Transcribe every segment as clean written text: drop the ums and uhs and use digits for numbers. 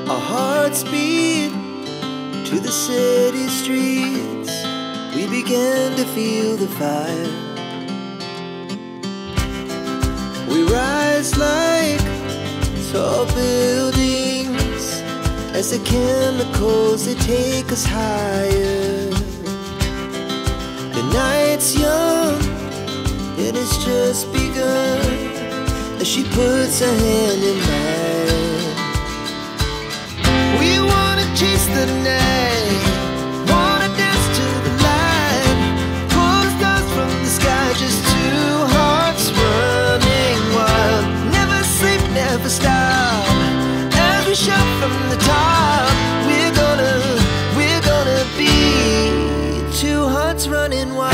Our hearts beat to the city streets. We began to feel the fire. We rise like tall buildings as the chemicals, they take us higher. The night's young, and it's just begun, as she puts her hand in mine. We wanna chase the night, wanna dance to the light, pull the stars from the sky, just two hearts running wild. Never sleep, never stop, as we shout from the top. We're gonna be two hearts running wild.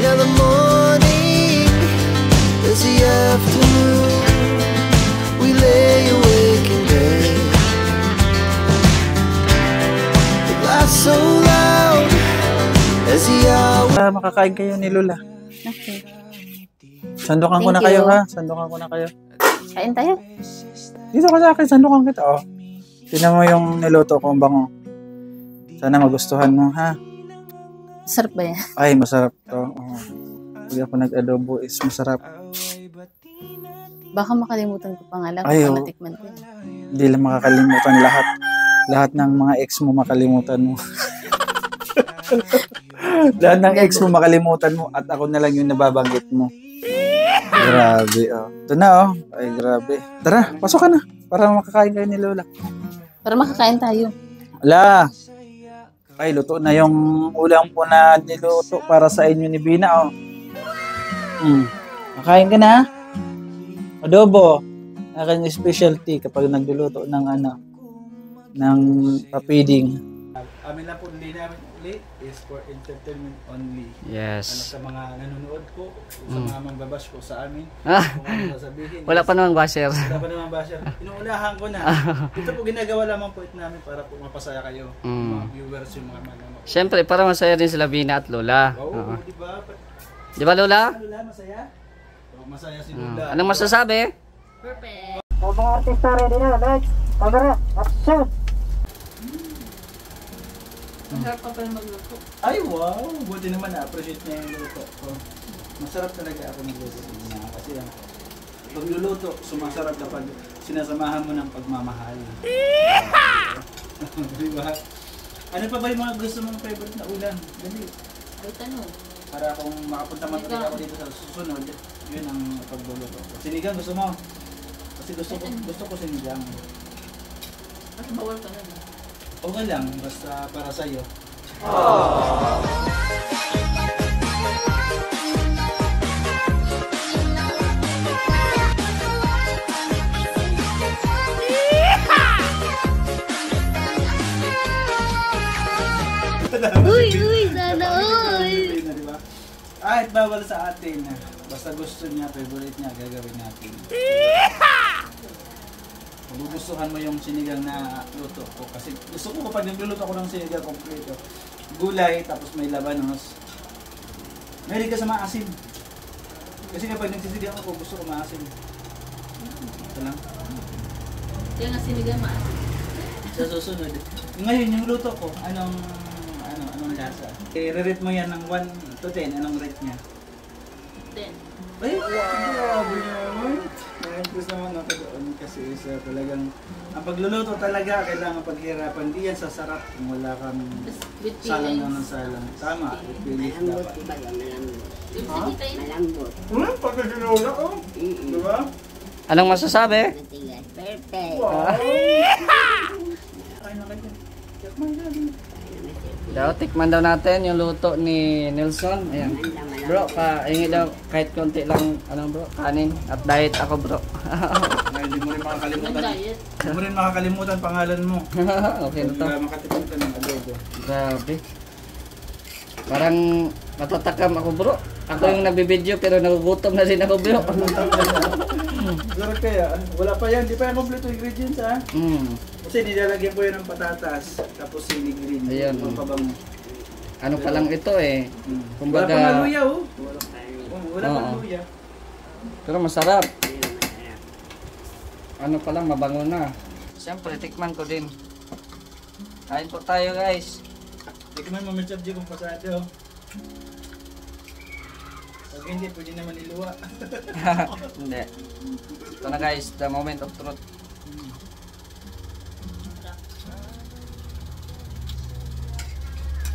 Now the morning is the afternoon. We lay awake in bed. The glass so loud as the hour. Makakain kayo ni Lola. Okay. Sandukan ko na kayo ha. Sandukan ko na kayo. Kain tayo. Dito ka sa akin. Sandukan kita oh. Tingnan mo yung niluto ko ang bango. Sana magustuhan mo ha. Sarap ba yan? Ay, masarap to. Oh. Pag ako nag-adobo is masarap. Baka makalimutan ko pa nga lang Ay, kung oh. natikman ko. Hindi lang makakalimutan lahat. Lahat ng mga ex mo makalimutan mo. Lahat ng ex mo makalimutan mo at ako na lang yung nababanggit mo. Grabe oh. Ito na oh. Ay, grabe. Tara, pasok ka na. Para makakain kayo ni Lola. Para makakain tayo. Wala. Ay, luto na yung ulam po na niluto para sa inyo ni Bina, oh. Makain ka na? Adobo. Aking specialty kapag nagluluto ng ng papiding. Amin lang po, hindi namin ulit is for entertainment only. Yes. Sa mga nanonood ko, sa mga mambabash ko sa amin, kung ano sasabihin. Wala pa namang basher. Wala pa namang basher. Inuunahan ko na. Ito po ginagawa lamang po ito namin para po mapasaya kayo. Mga viewers, yung mga manonood. Siyempre, para masaya din sila Bina at Lola. Oo, di ba? Di ba Lola? Lola, masaya? Oo, masaya si Lola. Anong masasabi? Perfect. Mga artista ready na. Next, camera, action! Masarap pa pala magluto. Ay, wow! Buti naman na-appreciate niya yung luto ko. Masarap talaga ako nagluto niya. Kasi pagluluto, sumasarap kapag sinasamahan mo ng pagmamahal. Di ba? Ano pa ba yung mga gusto mong favorite na ulam? Dali. Ay, tanong. Para kung makapunta man ulit ako dito sa susunod, yun ang pagluluto ko. Sinigang gusto mo? Kasi gusto ko sinigang. At bawal ka na. Okay lang, basta para sa'yo. Uy, sana uy! Kahit bawal sa atin, basta gusto niya, favorite niya, gagawin natin. Magugustuhan mo yung sinigang na luto ko. Kasi gusto ko kapag nagluluto ako ng sinigang kompleto, gulay, tapos may labanos. Meron ka sa maasim. Kasi kapag nagsisigang ako, gusto ko maasim. Ito lang. Kaya nga sinigang maasim. Sa susunod. Ngayon, yung luto ko, anong lasa? I-rate mo yan ng 1 to 10. Anong rate niya? 10. Ay, grabe naman. Na-impress naman ako doon kasi isa talagang ang pagluluto talaga kailangan paghirapan. Di yan sasarap kung wala kang With salang feelings. ng salang. Tama, with feelings dapat. Yung sinitain. Pagka ginula ko, di ba? Anong masasabi? Perfect. Wow! Kain na kayo. Daw, tikman daw natin yung luto ni Nelson. Ayan. Bro, hingi daw kahit konti lang, bro, kanin. At diet ako, bro. Hindi mo rin makakalimutan. Diet. Hindi mo rin makakalimutan pangalan mo. Okay na to. Para makatipid ka ng adobo. Grabe. Parang natatakam ako, bro. Ako yung nabibideo pero nagugutom na din ako, bro. Sarap kaya. Wala pa yan. Di pa yan kompleto ingredients, ha? Kasi nilalagyan ko yan ng patatas. Tapos sili green. Ayan. Pampabango. ano pa lang ito eh. Wala Kumbaga, pang luya oh. Puro kanin. Wala pang Oo. luya. pero masarap. Pero masarap. Ano pa lang, mabango na. Siyempre, tikman ko din. Kain po tayo guys. Tikman mo may subject kung pasado. Pag hindi, pwede naman iluwa. Hindi. Ito na guys, the moment of truth.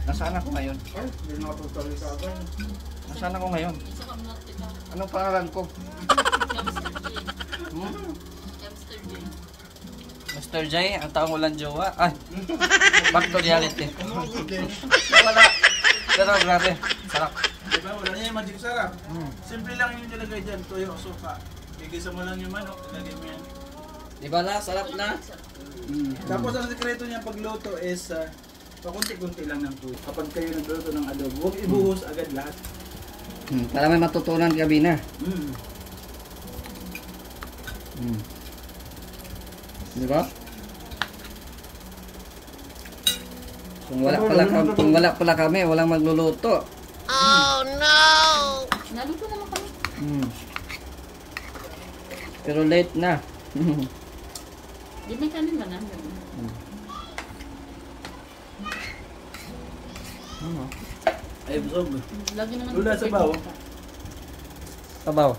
Nasaan ako ngayon? Ay, hindi nakapagtali sa akin. Nasaan ako ngayon? Isa ka muna tika. Anong pangalan ko? Hamster J. Hmm? Hamster J. Mr. J, ang taong walang jowa. Ay, back to reality. Wala. Pero grabe, sarap. Diba? Wala niya yung magic sarap. Simple lang yung nilagay dyan. Toyo, suka. Gigisa mo lang yung manok. Ilagay mo yan. Diba na? Sarap na? Tapos ang sekreto niya pagluto is pakunti-kunti lang ng tuyo. Kapag kayo nagluto ng adobo, huwag ibuhos agad lahat. Para may matutunan gabi na. Diba? Kung wala pala kami, walang magluluto. Naluto naman kami. Pero late na. Di may kanin man namin. Ay, busog. Lagi naman. Lula sa bawo. Sabaw.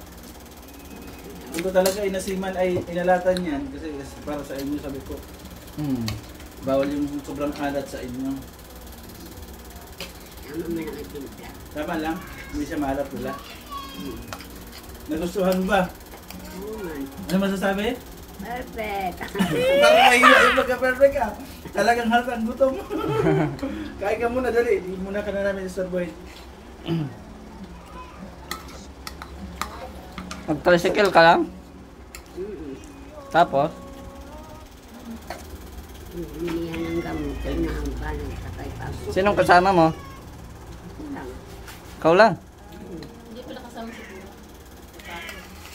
Kung ko talaga inasiman ay inalatan yan kasi para sa inyo sabi ko. Bawal yung sobrang alat sa inyo. Tama mo na timpla. Tama lang, hindi siya maalat wala. Nagustuhan mo ba? Oo man. Ano masasabi? Perfect. Parang mahiya yung pagka-perfect ka. Talagang halatang gutom. Kain ka muna, dali. Hindi muna ka na namin istorbohin. Mag-tricycle ka lang? Tapos? Bilihan ng gamot. Na ang banang sakay pa. Sinong kasama mo? Lang. Ikaw lang? Hindi pala kasama si Puro.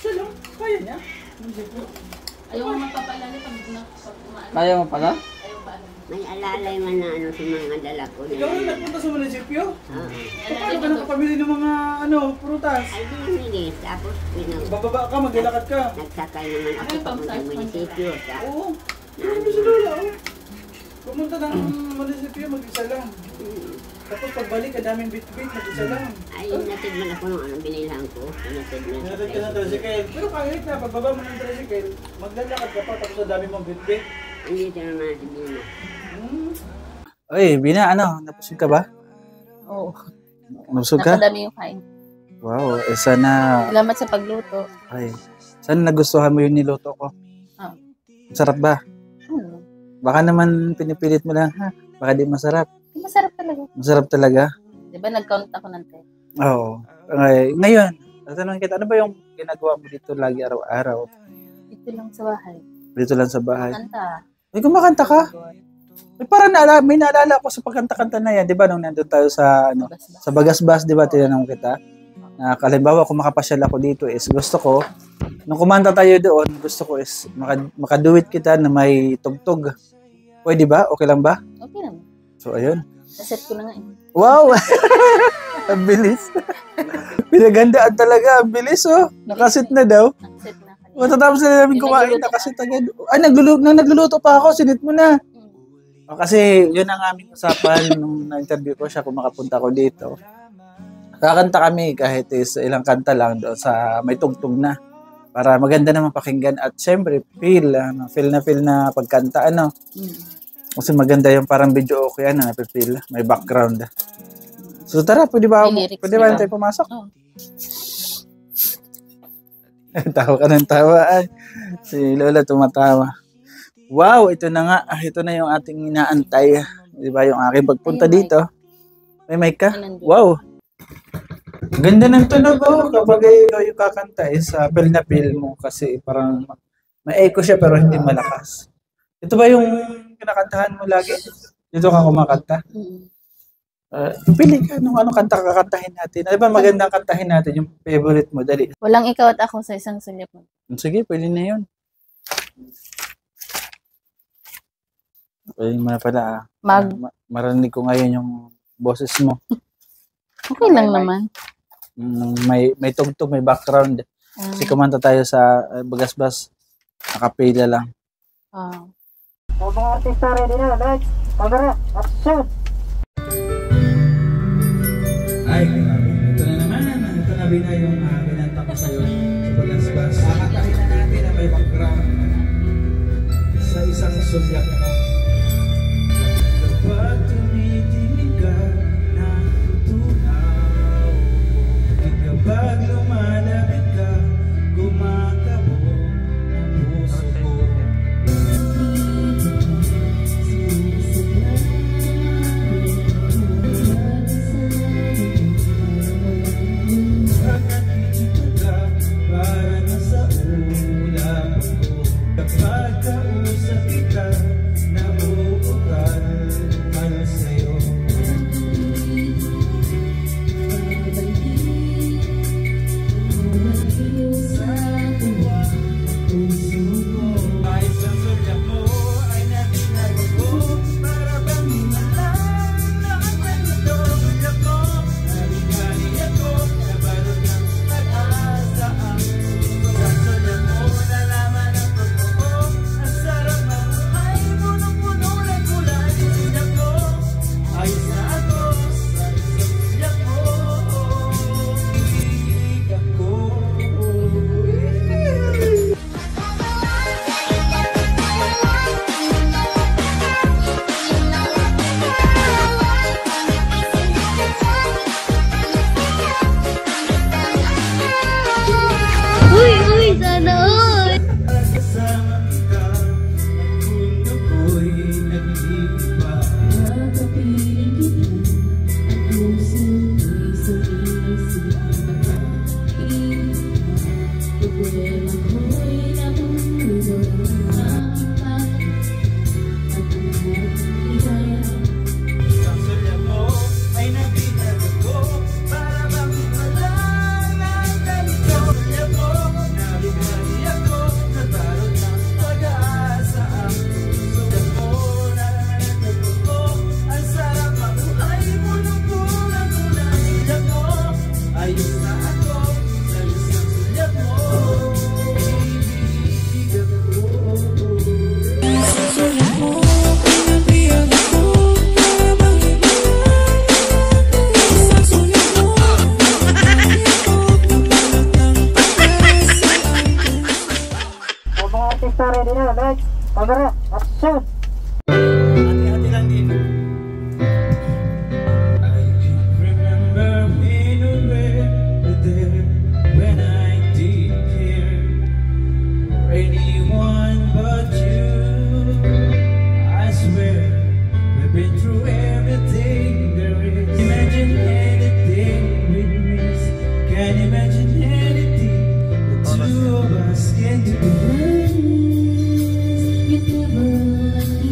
Siya lang, kaya niya. Ayaw mo magpapalala pag kumaan. Kaya mo pala? Ayaw ba? May alalay man na ano sa mga dala ko. Ikaw ang nagpunta sa munisipyo? Oo. Paano ka nakapamili ng mga prutas? Ay, binili. Tapos, Bababa ka, maglalakad ka. nagsakay naman ako papunta sa munisipyo. Oo. Ano si Lola? Oh. Pumunta ng munisipyo, mag-isa lang. Tapos pagbalik, daming bit-bit, mag-isa lang. Ay, natid man ako nung anong binilhan ko. Natid man sa Pinatid ka ng tricycle. Pero kahit na, pagbaba mo ng tricycle, maglalakad ka pa, tapos ang dami mong bit-bit. Andito naman si Bina. Oy, Bina, napusog ka ba? Oo. Napusog ka? Nakadami yung kain. Wow, sana, Salamat sa pagluto. sana nagustuhan mo yung niluto ko. Ah. Sarap ba? Baka naman pinipilit mo lang, ha? Baka di masarap. Masarap talaga. Masarap talaga? Di ba nag-count ako ng 10? Oo. Okay. Ngayon, tatanungin kita, ano ba yung ginagawa mo dito lagi araw-araw? Dito lang sa bahay. Dito lang sa bahay? Kanta. Ay, kumakanta ka? Parang may naalala ko sa pagkanta-kanta na yan, di ba? Nung nandun tayo sa, sa Bagasbas, di ba? Tinanong kita. Na kalimbawa, kung makapasyal ako dito is gusto ko, nung kumanta tayo doon, gusto ko is makaduit kita na may tugtog. Pwede ba? Okay lang ba? Okay lang. So, ayun. Naset ko na nga eh. Wow! Ang bilis. Pinagandaan talaga. Ang bilis, oh. Nakasit na daw. Naset na kanina. Matatapos na namin kumain. Nakasit agad. Ay, nagluluto pa ako. Sinit mo na. O, kasi, yun ang aming usapan nung na-interview ko siya kung makapunta ko dito. Kakanta kami kahit is ilang kanta lang doon sa may tugtog na. Para maganda naman pakinggan. At syempre, feel na pagkanta. Kasi maganda yung parang video okay na napipil. May background. So tara, pwede ba tayo pumasok? Oh. Tawa ka ng tawa. Ay, si Lola tumatawa. Wow, ito na nga. Ito na yung ating inaantay. Di ba yung aking pagpunta dito? May mic ka? Wow. Ganda ng tunog kapag ikaw yung kakanta sa feel na feel mo kasi parang may echo siya pero hindi malakas. Ito ba yung kinakantahan mo lagi? Dito ka kumakanta? Pili ka nung anong kanta kakantahin natin. Ano ba magandang kantahin natin? Yung favorite mo, dali. Walang ikaw at ako sa isang sulyap mo. Sige, pwede na yun. Pwede mo na pala. Marinig ko ngayon yung boses mo. Okay lang naman. May tugtog, may background. Kasi kumanta tayo sa Bagasbas. Nakapila lang. O mga artista, ready na. Next. Camera. Action. Ay, grabe. Ito na naman. Ito na bina yung binanta ko sa'yo sa Bagasbas. Kakatahin na natin na may background sa isang subyak na. Kapag tumitingin ka na tutunaw mo, kapag lumalapit ka, gumakabog ang puso ko. Pag nakikita ka, para nasa ulap ko. Kapag kausap kita, nabuukal sa'yo. Ay, sa sulyak mo ay natinag ko, para bang himalang nakakwento. Sulyak mo, naligani ako, nabalot ng pag-asa ang puso. Sa sulyak mo, nalaman ang totoo, ang sarap na buhay, punong-puno ng kulay. Sulyak mo, ayos na ako, sa isang sulyak mo, ibig ako. Uy, sana all! Kasama kita, at kung ako'y nag-iiba. Isang sulyak mo ay nabinag ako, para bang himalang ang ganito. Sulyak mo, naligani ako, nagbalot ng pag-asa ang puso. Sulyak mo, nalaman ang totoo, ang sarap mabuhay, punong-puno ng kulay. Sulyak mo, ayos na ako, sa isang sulyak mo, ibig ako. O mga artista, ready na. Next. Camera. Action. Hati-hati lang din. I can't remember being aware that there when I didn't care for anyone but you. I swear we've been through everything there is. Imagine anything we miss. Can't imagine anything the two of us can do. You never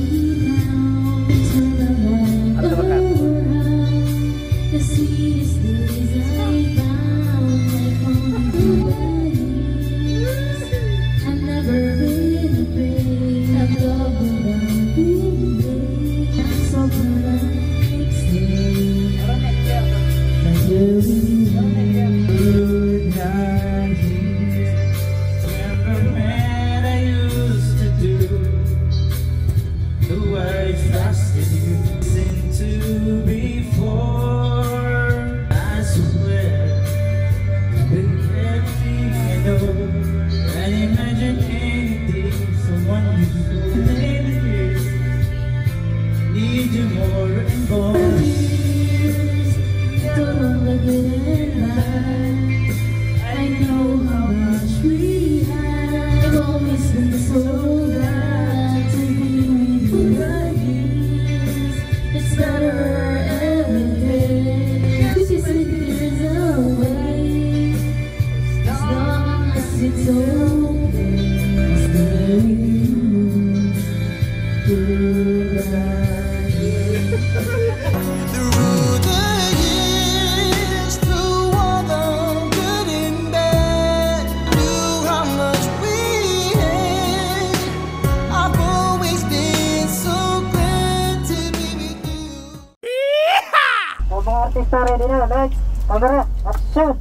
artista ready na. Next. Camera. Action.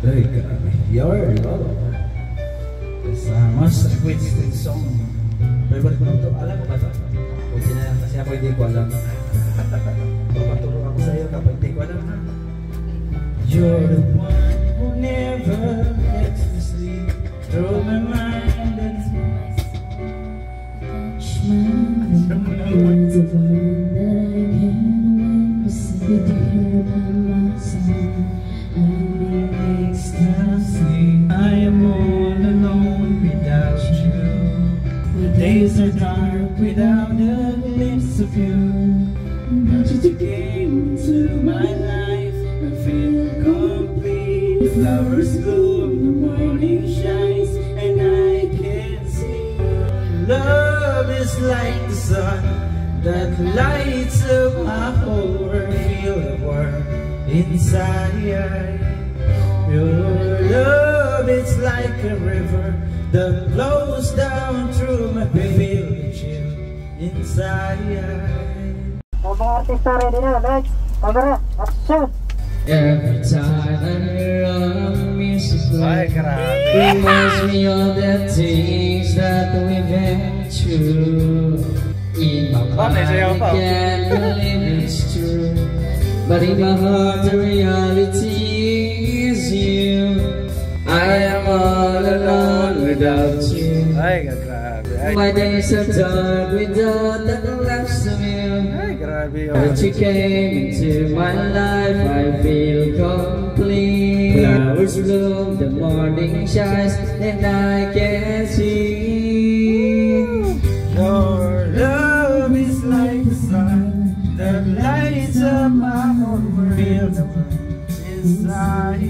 Very good. You already know. It's a must requested song. Favorite ko na ito. Alam mo ba ito? Pwede na yan kasi ako hindi ko alam. Papaturo ako sa iyo kapag hindi ko alam. You're the one who never lets me sleep. Through my mind and I am all alone without you. The days are dark without a glimpse of you. But you came into my life, I feel complete. The flowers bloom, the morning shines, and I can see love is like the sun that lights up my whole world. Feel the warmth inside. Your love is like a river that flows down through my veins. Feel the chill inside. Mga artista ready na. Next. Camera. Action. Every time I hear a music reminds me of the things that we've been through. In my mind I can't believe it's true, but in my heart the reality is you. I am all alone without you. Ay, grabe. Ay, My days are dark without the laughs of you. grabe. But you came into my life, I feel complete. Flowers bloom, the morning shines, and I can see. Your love is like the sun that lights up my whole world. Feel the warmth inside.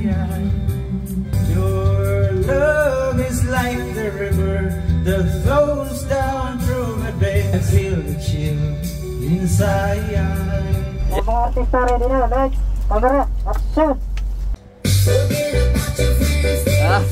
Your love is like the river that flows down through my veins. I feel the chill inside. Mga artista ready na. Next. Camera. Action. Ah.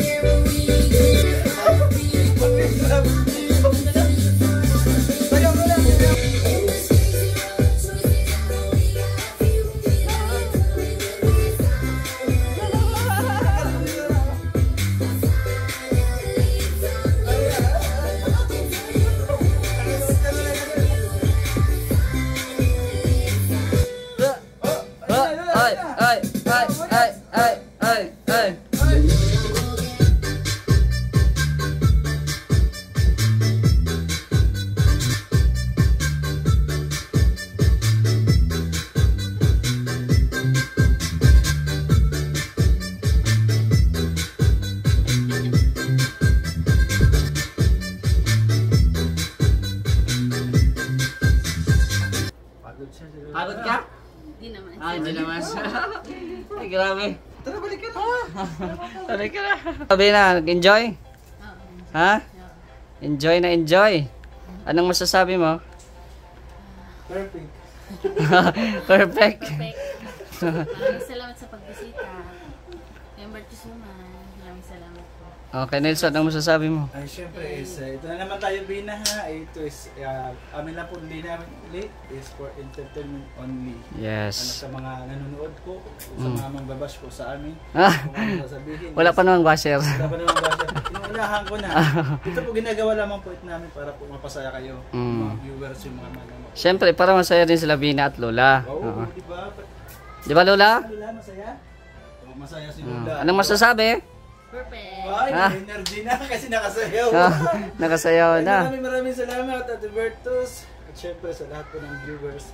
Ay. Pagod ka? Hindi naman. Hindi naman. Ay, grabe. Tara, balik ka na. Balik ka na. Sabi na, enjoy? Ha? Enjoy na enjoy. Anong masasabi mo? Perfect. Perfect. Maraming salamat sa pagbisita. Member Chisuman. Maraming salamat po. Okay, Nelson, anong masasabi mo? Ay, syempre ito na naman tayo Bina ha. Ito is, amin lang po Bina is for entertainment only. Yes. Sa mga nanonood ko, sa mga mambabash ko sa amin. Kung ano sasabihin. Wala pa namang basher. Wala pa namang basher. Inuunahan ko na. Ito po ginagawa lamang po ito namin para po mapasaya kayo. Mga viewers, yung mga manonood. Siyempre, para masaya din sila Bina at Lola. Oo, di ba? Di ba, Lola? Lola, masaya? Oo, masaya si Lola. Anong masasabi? Perfect. Ay, may energy na kasi nakasayaw. Nakasayaw na. Maraming salamat at Bertus. At syempre sa lahat po ng viewers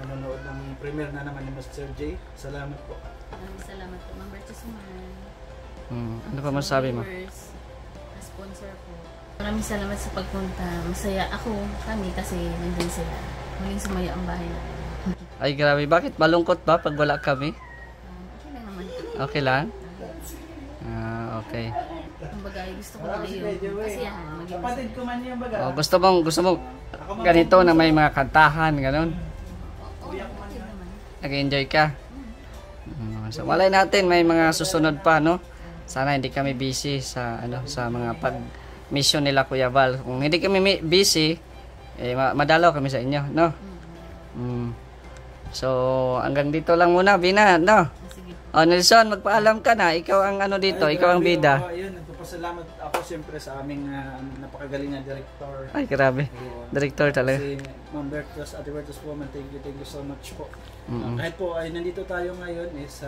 nanonood ng premiere na naman ni Mr. J. Salamat po. Maraming salamat po. Member Chisuman. Ano pa masasabi mo? Sponsor po. Maraming salamat sa pagpunta. Masaya ako, kami kasi nandun sila. Muling sumaya ang bahay namin. Ay, grabe. Bakit? Malungkot ba pag wala kami? Okay lang naman. Okay lang? Okay. Kumbaga, gusto ko na yung kasiyahan. Maging Kapatid ko man yung baga. Oh, gusto mo ganito na may mga kantahan, ganun. okay naman. Nag-enjoy ka? So, walay natin, may mga susunod pa, no? Sana hindi kami busy sa sa mga pag-mission nila Kuya Val. Kung hindi kami busy, madalaw kami sa inyo, no? So, hanggang dito lang muna, Bina, no? Sige. Oh, Nelson, magpaalam ka na. Ikaw ang ano dito, Ay, ikaw ang grabe, bida. Ayun, nagpapasalamat ako siyempre sa aming napakagaling na director. Ay, grabe. Director talaga. Si Ma'am Bertos, Ate Bertos po, thank you so much po. Mm-mm. Kahit po ay nandito tayo ngayon is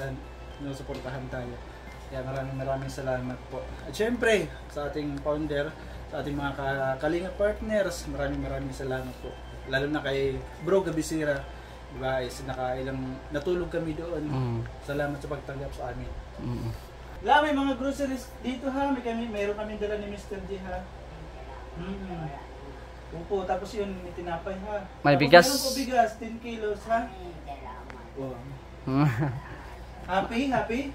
sinusuportahan tayo. Kaya maraming salamat po. At syempre, sa ating founder, sa ating mga kalinga partners, maraming salamat po. Lalo na kay Bro Gabisira, diba, is natulog kami doon. Salamat sa pagtanggap sa amin. Wala, may mga groceries dito ha, mayroon kami dala ni Mr. J ha. Opo, tapos yun, may tinapay ha. May Tapos bigas. Meron po bigas, 10 kilos ha. Wow. Happy?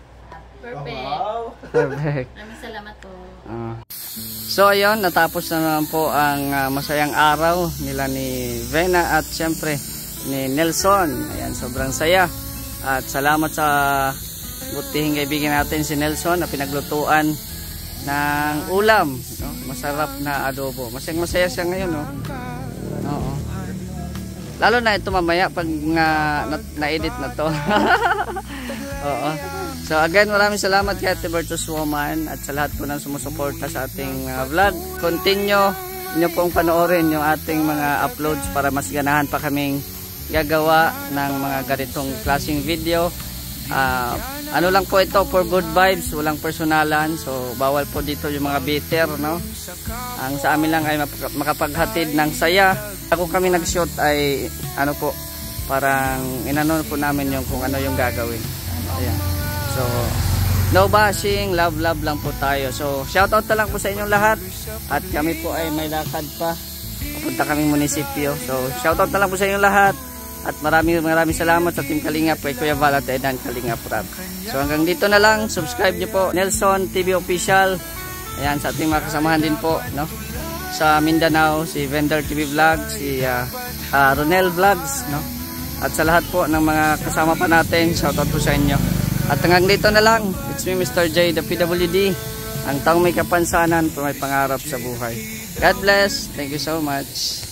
Perfect. Wow. Perfect. Maraming salamat po. So ayun, natapos na naman po ang masayang araw nila ni Vena at syempre ni Nelson. Ayan, sobrang saya. At salamat sa butihing kaibigan natin si Nelson na pinaglutuan ng ulam, no? Masarap na adobo. Masaya siya ngayon, no? Oo. Lalo na ito mamaya pag na-edit na to. Oo. So again, maraming salamat kay Ate Bertos Woman at sa lahat po ng sumusuporta sa ating vlog. Continue nyo pong panoorin yung ating mga uploads para mas ganahan pa kaming gagawa ng mga ganitong klaseng video. Ano lang po ito, for good vibes, walang personalan. So bawal po dito yung mga bitter, no? Ang sa amin lang ay makapaghatid ng saya. Ako kami nag-shoot ay ano po, parang inano po namin yung kung ano yung gagawin. Ayan. So, no bashing, love lang po tayo. So, shoutout na lang po sa inyong lahat. At kami po ay may lakad pa. Papunta kaming munisipyo. So, shoutout na lang po sa inyong lahat. At maraming salamat sa Team Kalingap kay Kuya Val at Edan Kalingap Rab. So, hanggang dito na lang. Subscribe nyo po. Nelson TV Official. Ayan, sa ating mga kasamahan din po, no? Sa Mindanao, si Vendor TV Vlog, si Ronel Vlogs, no? At sa lahat po ng mga kasama pa natin, shoutout po sa inyo. At hanggang dito na lang. It's me, Mr. J, the PWD. Ang taong may kapansanan, may pangarap sa buhay. God bless. Thank you so much.